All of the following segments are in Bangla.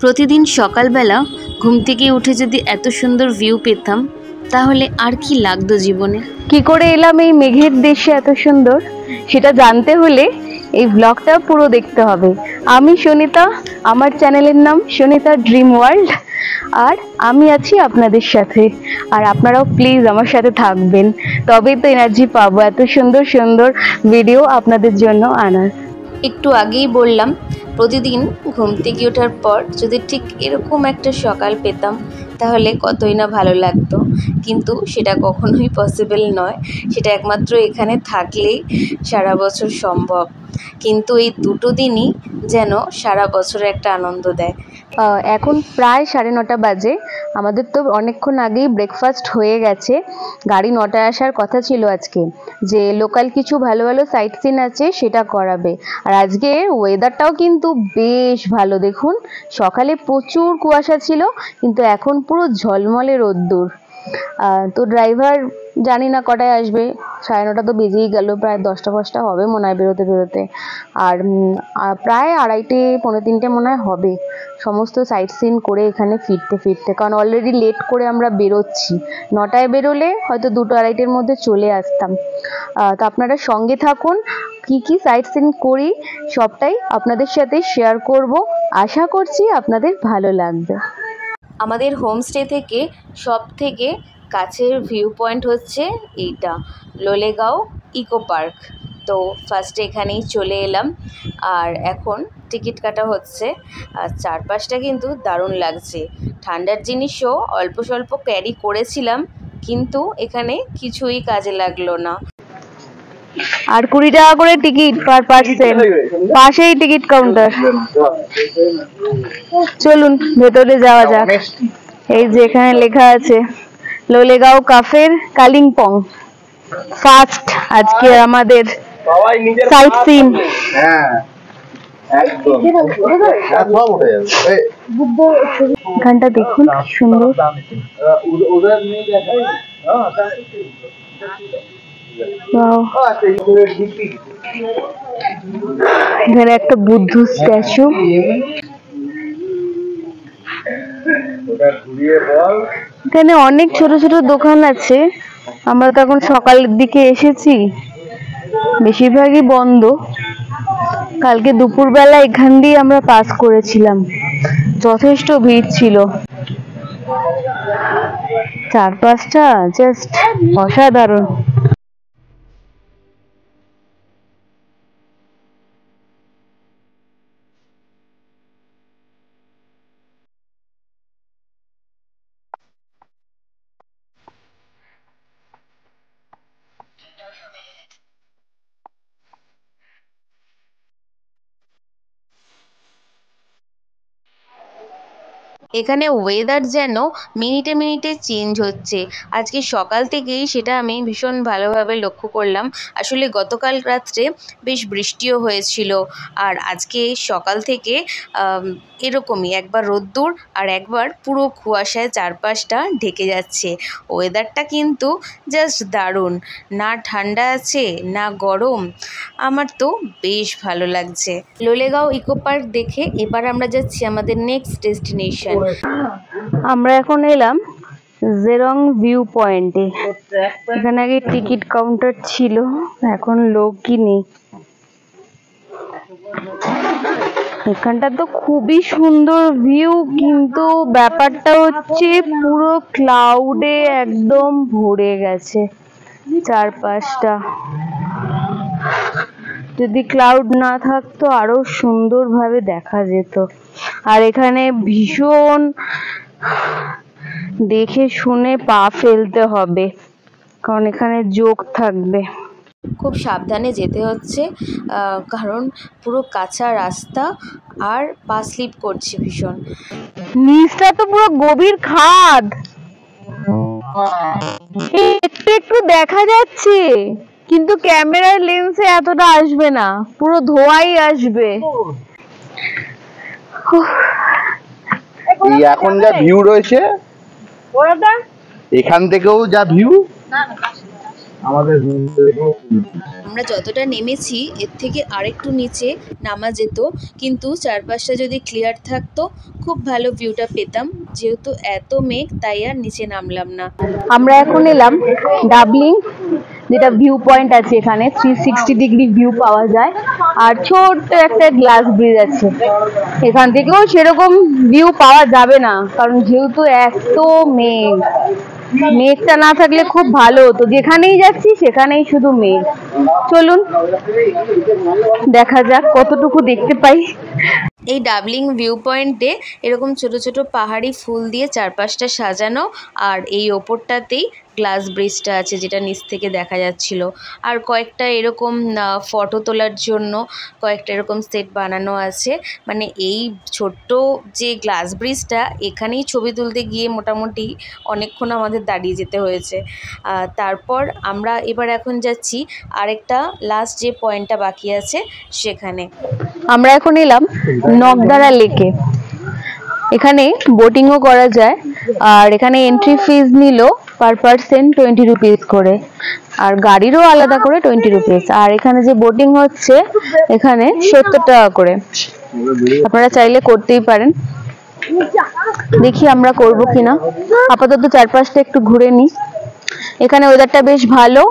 প্রতিদিন সকালবেলা ঘুম থেকে উঠে যদি এত সুন্দর ভিউ পেতাম তাহলে আর কি লাগতো জীবনে। কি করে এলাম এই মেঘের দেশে এত সুন্দর, সেটা জানতে হলে এই ব্লগটা পুরো দেখতে হবে। আমি সুনিতা, আমার চ্যানেলের নাম সুনিতা ড্রিম ওয়ার্ল্ড, আর আমি আছি আপনাদের সাথে। আর আপনারাও প্লিজ আমার সাথে থাকবেন, তবেই তো এনার্জি পাবো এত সুন্দর সুন্দর ভিডিও আপনাদের জন্য আনার। একটু আগেই বললাম প্রতিদিন ঘুম থেকে ওঠার পর যদি ঠিক এরকম একটা সকাল পেতাম তাহলে কতই না ভালো লাগতো, কিন্তু সেটা কখনোই পসিবল নয়। সেটা একমাত্র এখানে থাকলেই সারা বছর সম্ভব, কিন্তু এই দুটো দিনই যেন সারা বছরে একটা আনন্দ দেয়। এখন প্রায় 9:30 বাজে। আমাদের তো অনেকক্ষণ আগেই ব্রেকফাস্ট হয়ে গেছে। গাড়ি 9টায় আসার কথা ছিল আজকে, যে লোকাল কিছু ভালো ভালো সাইট সিন আছে সেটা করাবে। আর আজকে ওয়েদারটাও কিন্তু বেশ ভালো, দেখুন সকালে প্রচুর কুয়াশা ছিল কিন্তু এখন পুরো ঝলমলে রোদ্দুর। তো ড্রাইভার জানি না কটায় আসবে, 9:30 তো বেজেই গেল, প্রায় 10টা হবে মনে হয় বেরোতে বেরোতে। আর প্রায় 2:30 পৌনে 3টে মনে হয় হবে সমস্ত সাইট সিন করে এখানে ফিরতে, কারণ অলরেডি লেট করে আমরা বেরোচ্ছি। 9টায় বেরোলে হয়তো 2-2:30-এর মধ্যে চলে আসতাম। তো আপনারা সঙ্গে থাকুন, কি সাইট সিন করি সবটাই আপনাদের সাথে শেয়ার করব। আশা করছি আপনাদের ভালো লাগবে। আমাদের হোমস্টে থেকে সব থেকে কাছের ভিউ পয়েন্ট হচ্ছে এইটা, লোলেগাঁও ইকো পার্ক। তো ফার্স্টে এখানেই চলে এলাম, আর এখন টিকিট কাটা হচ্ছে। আর চারপাশটা কিন্তু দারুণ লাগছে। ঠান্ডার জিনিসও অল্প স্বল্প ক্যারি করেছিলাম, কিন্তু এখানে কিছুই কাজে লাগলো না। আর 20 টাকা করে টিকিট পার পার্সন, পাশেই টিকিট কাউন্টার। চলুন ভেতরে যাওয়া যাক। এই যে এখানে লেখা আছে লোলেগাঁও কাফের কালিম্পং ফার্স্ট আজকে আমাদের সাইট সিন। এখানটা দেখুন সুন্দর। এখানে একটা বুদ্ধ স্ট্যাচু। এখানে অনেক ছোট ছোট দোকান আছে। আমরা তো এখন সকালের দিকে এসেছি, বেশিরভাগই বন্ধ। কালকে দুপুরবেলা এখান দিয়ে আমরা পাস করেছিলাম, যথেষ্ট ভিড় ছিল। চারপাশটা জাস্ট অসাধারণ। এখানে ওয়েদার যেন মিনিটে মিনিটে চেঞ্জ হচ্ছে। আজকে সকাল থেকেই সেটা আমি ভীষণ ভালোভাবে লক্ষ্য করলাম। আসলে গতকাল রাত্রে বেশ বৃষ্টিও হয়েছিল, আর আজকে সকাল থেকে এরকমই একবার রোদ্দুর আর একবার পুরো কুয়াশায় চারপাশটা ঢেকে যাচ্ছে। ওয়েদারটা কিন্তু জাস্ট দারুণ, না ঠান্ডা আছে না গরম। আমার তো বেশ ভালো লাগছে। লোলেগাঁও ইকো পার্ক দেখে এবার আমরা যাচ্ছি আমাদের নেক্সট ডেস্টিনেশন। আমরা এখন এলাম জেরং ভিউ পয়েন্টে। এখানে আগে টিকিট কাউন্টার ছিল, এখন লোকই নেই। এখানটা তো খুবই সুন্দর ভিউ, কিন্তু ব্যাপারটা হচ্ছে পুরো ক্লাউডে একদম ভরে গেছে চারপাশটা। যদি ক্লাউড না থাকতো আরো সুন্দরভাবে দেখা যেত। আর এখানে ভীষণ দেখে শুনে পা ফেলতে হবে, কারণ এখানে জোক থাকবে। খুব সাবধানে যেতে হচ্ছে, কারণ পুরো কাঁচা রাস্তা আর পা স্লিপ করছে ভীষণ। নিচটা তো পুরো গভীর খাদ, একটু একটু দেখা যাচ্ছে, কিন্তু ক্যামেরার লেন্সে এতটা আসবে না, পুরো ধোঁয়াই আসবে। এখন যা ভিউ রয়েছে এখান থেকেও যা ভিউ, আমরা যতটা নেমেছি এর থেকে আরেকটু নিচে নামা যেত, কিন্তু চারপাশটা যদি ক্লিয়ার থাকতো খুব ভালো ভিউটা পেতাম। যেহেতু এত মেঘ তাই আর নিচে নামলাম না। আমরা এখন এলাম ডাবলিং, যেটা ভিউ পয়েন্ট আছে, এখানে 360 ডিগ্রি ভিউ পাওয়া যায়। আর ছোট্ট একটা গ্লাস ব্রিজ আছে, এখান থেকেও সেরকম ভিউ পাওয়া যাবে না, কারণ যেহেতু এত মেঘ, মেঘটা না থাকলে খুব ভালো হতো। যেখানেই যাচ্ছি সেখানেই শুধু মেঘ। চলুন দেখা যাক কতটুকু দেখতে পাই। এই ডাবলিং ভিউ পয়েন্টে এরকম ছোট ছোট পাহাড়ি ফুল দিয়ে চারপাশটা সাজানো, আর এই ওপরটাতেই গ্লাস ব্রিজটা আছে যেটা নিচ থেকে দেখা যাচ্ছিল। আর কয়েকটা এরকম ফটো তোলার জন্য কয়েকটা এরকম সেট বানানো আছে। মানে এই ছোট্ট যে গ্লাস ব্রিজটা, এখানেই ছবি তুলতে গিয়ে মোটামুটি অনেকক্ষণ আমাদের দাঁড়িয়ে যেতে হয়েছে। তারপর আমরা এবার এখন যাচ্ছি আরেকটা লাস্ট যে পয়েন্টটা বাকি আছে সেখানে। আমরা এখন এলাম নকদারা লেকে। এখানে বোটিংও করা যায়, আর এখানে এন্ট্রি ফিজ নিল পার পার্সন 20 রুপিস করে, আর গাড়িরও আলাদা করে 20 রুপিস। আর এখানে যে বোটিং হচ্ছে এখানে 70 টাকা করে। আপনারা চাইলে করতেই পারেন। দেখি আমরা করব কিনা। আপাতত চারপাশটা একটু ঘুরে নিই। এখানে ওয়েদারটা বেশ ভালো,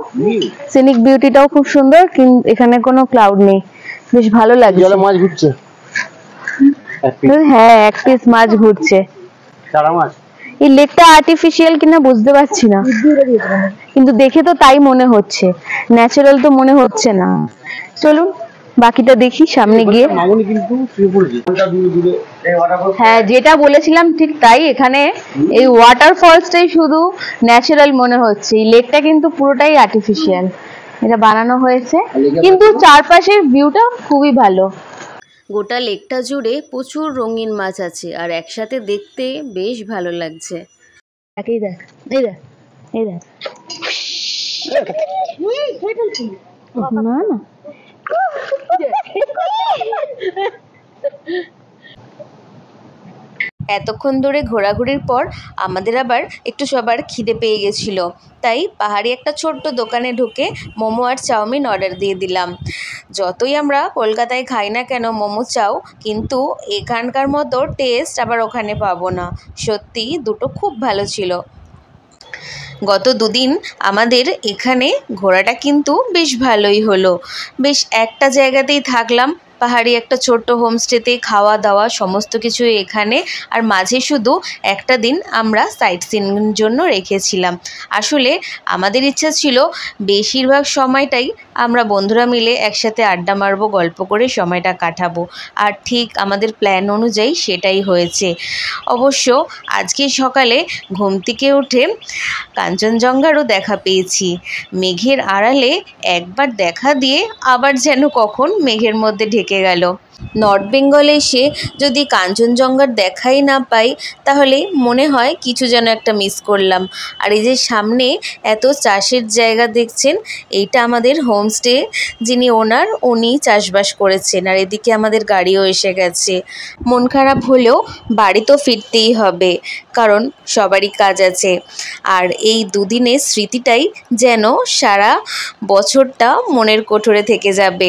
সিনিক বিউটিটাও খুব সুন্দর, কিন্তু এখানে কোনো ক্লাউড নেই, বেশ ভালো লাগছে। মাছ ঘুরছে, হ্যাঁ এক পিস মাছ ঘুরছে। এই লেকটা আর্টিফিশিয়াল কিনা বুঝতে পারছি না, কিন্তু দেখে তো তাই মনে হচ্ছে, ন্যাচারাল তো মনে হচ্ছে না। চলুন বাকিটা দেখি সামনে গিয়ে। হ্যাঁ যেটা বলেছিলাম ঠিক তাই, এখানে এই ওয়াটারফলসটাই শুধু ন্যাচারাল মনে হচ্ছে, এই লেকটা কিন্তু পুরোটাই আর্টিফিশিয়াল, এটা বানানো হয়েছে, কিন্তু চারপাশের ভিউটা খুবই ভালো। গোটা লেকটা জুড়ে প্রচুর রঙিন মাছ আছে, আর একসাথে দেখতে বেশ ভালো লাগছে। এই দেখ, এই দেখ, এই দেখ, না না এতক্ষণ ধরে ঘোরাঘুরির পর আমাদের আবার একটু সবার খিদে পেয়ে গেছিল, তাই পাহাড়ি একটা ছোট্ট দোকানে ঢুকে মোমো আর চাউমিন অর্ডার দিয়ে দিলাম। যতই আমরা কলকাতায় খাই না কেন মোমো চাও, কিন্তু এখানকার মতো টেস্ট আবার ওখানে পাবো না। সত্যি দুটো খুব ভালো ছিল। গত দুদিন আমাদের এখানে ঘোরাটা কিন্তু বেশ ভালোই হলো। বেশ একটা জায়গাতেই থাকলাম, পাহাড়ি একটা ছোট্ট হোমস্টেতে, খাওয়া দাওয়া সমস্ত কিছু এখানে, আর মাঝে শুধু একটা দিন আমরা সাইট সিইংয়ের জন্য রেখেছিলাম। আসলে আমাদের ইচ্ছা ছিল বেশিরভাগ সময়টাই আমরা বন্ধুরা মিলে একসাথে আড্ডা মারবো, গল্প করে সময়টা কাটাবো, আর ঠিক আমাদের প্ল্যান অনুযায়ী সেটাই হয়েছে। অবশ্য আজকে সকালে ঘুম থেকে উঠে কাঞ্চনজঙ্ঘারও দেখা পেয়েছি। মেঘের আড়ালে একবার দেখা দিয়ে আবার যেন কখন মেঘের মধ্যে ঢেকে গেল। নর্থ বেঙ্গলে এসে যদি কাঞ্চনজঙ্ঘার দেখাই না পাই, তাহলে মনে হয় কিছু যেন একটা মিস করলাম। আর এই যে সামনে এত চাষের জায়গা দেখছেন, এইটা আমাদের হোমস্টে, যিনি ওনার, উনি চাষবাস করেছেন। আর এদিকে আমাদের গাড়িও এসে গেছে। মন খারাপ হলেও বাড়ি তো ফিরতেই হবে, কারণ সবারই কাজ আছে। আর এই দুদিনের স্মৃতিটাই যেন সারা বছরটা মনের কোঠরে থেকে যাবে।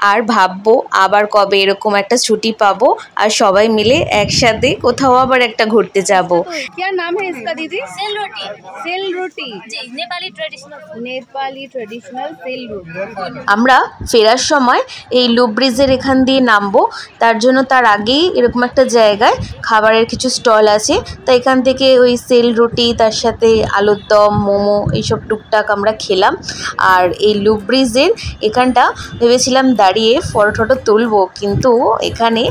আর ভাববো আবার কবে এরকম একটা ছুটি পাবো আর সবাই মিলে একসাথে কোথাও আবার একটা ঘুরতে যাব। क्या नाम है इसका दीदी? सेल रोटी। सेल रोटी, जी, Nepali traditional food. Nepali traditional sel roti. আমরা ফেরার সময় এই লুপ ব্রিজের এখান দিয়ে নামবো, তার জন্য তার আগেই এরকম একটা জায়গায় খাবারের কিছু স্টল আছে, তাই এখান থেকে ওই সেল রুটি, তার সাথে আলুর দম, মোমো, এইসব টুকটাক আমরা খেলাম। আর এই লুপ ব্রিজের এখানটা ভেবেছিলাম দাঁড়িয়ে ফটো টটো তুলবো, কিন্তু এখানে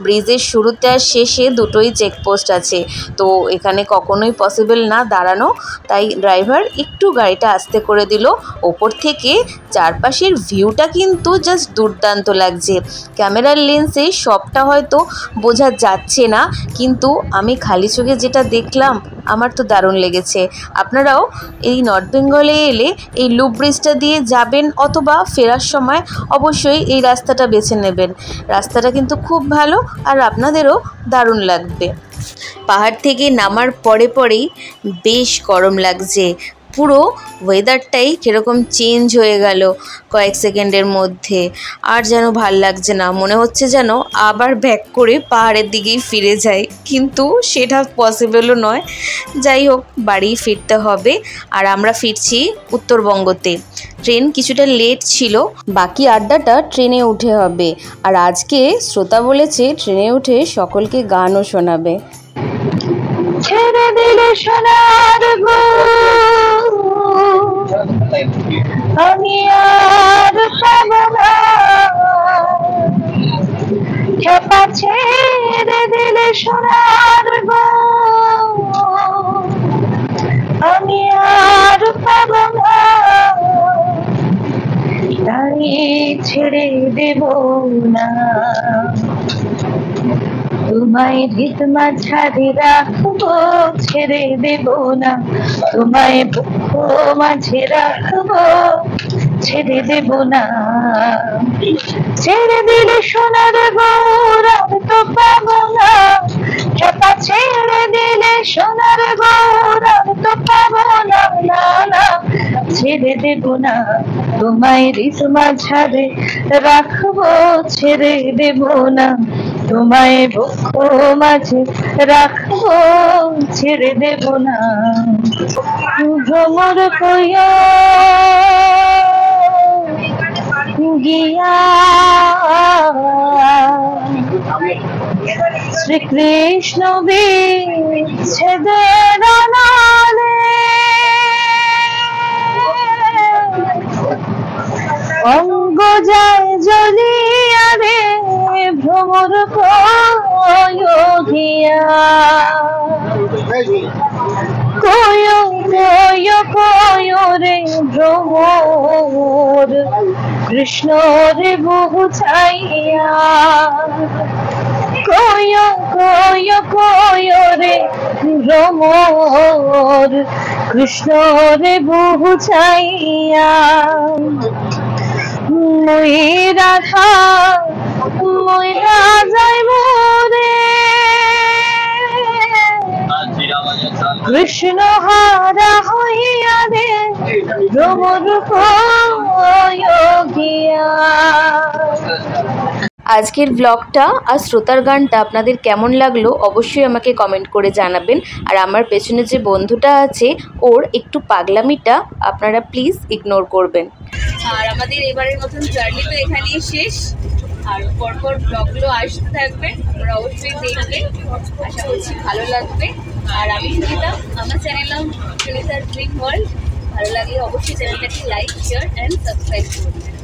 ব্রিজের শুরুতে আর শেষে দুটোই চেকপোস্ট আছে, তো এখানে কখনোই পসিবল না দাঁড়ানো, তাই ড্রাইভার একটু গাড়িটা আস্তে করে দিল। ওপর থেকে চারপাশের ভিউটা কিন্তু জাস্ট দুর্দান্ত লাগছে। ক্যামেরার লেন্সে সবটা হয়তো বোঝা যাচ্ছে না, কিন্তু আমি খালি চোখে যেটা দেখলাম আমার তো দারুণ লেগেছে। আপনারাও এই নর্থ বেঙ্গলে এলে এই লুপ ব্রিজটা দিয়ে যাবেন, অথবা ফেরার সময় অবশ্যই এই রাস্তাটা বেছে নেবেন। রাস্তাটা কিন্তু খুব ভালো, আর আপনাদেরও দারুণ লাগবে। পাহাড় থেকে নামার পরেই বেশ গরম লাগছে, পুরো ওয়েদারটাই কীরকম চেঞ্জ হয়ে গেল কয়েক সেকেন্ডের মধ্যে। আর যেন ভাল লাগছে না, মনে হচ্ছে যেন আবার ব্যাক করে পাহাড়ের দিকেই ফিরে যাই, কিন্তু সেটা পসিবলও নয়। যাই হোক, বাড়ি ফিরতে হবে। আর আমরা ফিরছি উত্তরবঙ্গতে। ট্রেন কিছুটা লেট ছিল, বাকি আড্ডাটা ট্রেনে উঠে হবে। আর আজকে শ্রোতা বলেছে ট্রেনে উঠে সকলকে গানও শোনাবে। ছেড়ে দিলে সোনার গো আমি আর পাব না, খেপা ছেড়ে দিলে সোনার গো আমি আর পাব না, তাই ছেড়ে দেব না। তোমায় ভিত মাঝারে রাখবো, ছেড়ে দেব না। তোমায় বুক মাঝে রাখবো, ছেড়ে দেব না। ছেড়ে দিলে সোনার গৌরব তো পাবো না, চাপা ছেড়ে দিলে সোনার গৌরব তো পাবো না। না না, ছেড়ে দেব না। তোমায় ভিত মাঝারে রাখবো, ছেড়ে দেব না। তোমায় বুক মাঝে রাখবো, ছেড়ে দেব না। ভ্রমর কইয়া গিয়া শ্রীকৃষ্ণ বিচ্ছেদের নালে অঙ্গ যায় জ্বলিয়া রে ভ্রমর কইয়া কয় কয় কয় রে ভ্রমর কৃষ্ণ রে বহু চাইয়া, কয় কয় কয় রে ভ্রমর কৃষ্ণ রে বহু চাইয়া। মই রাধা মইরা যাইব রে কৃষ্ণ হারা হইয়া রে ভ্রমর কইয়া। আজকের ব্লগটা আর শ্রোতার গানটা আপনাদের কেমন লাগলো অবশ্যই আমাকে কমেন্ট করে জানাবেন। আর আমার পেছনে যে বন্ধুটা আছে ওর একটু পাগলামিটা আপনারা প্লিজ ইগনোর করবেন। আর আমাদের এবারের মতন জার্নি তো এখানেই শেষ। আর পরপর ব্লগগুলো আসতে থাকবে, ওরা অবশ্যই দেখবে, আশা করছি ভালো লাগবে। আর আমি সুনিতা, আমার চ্যানেল নাম সুনিতার ড্রিম ওয়ার্ল্ড। ভালো লাগলে অবশ্যই চ্যানেলটাকে লাইক, শেয়ার অ্যান্ড সাবস্ক্রাইব করবেন।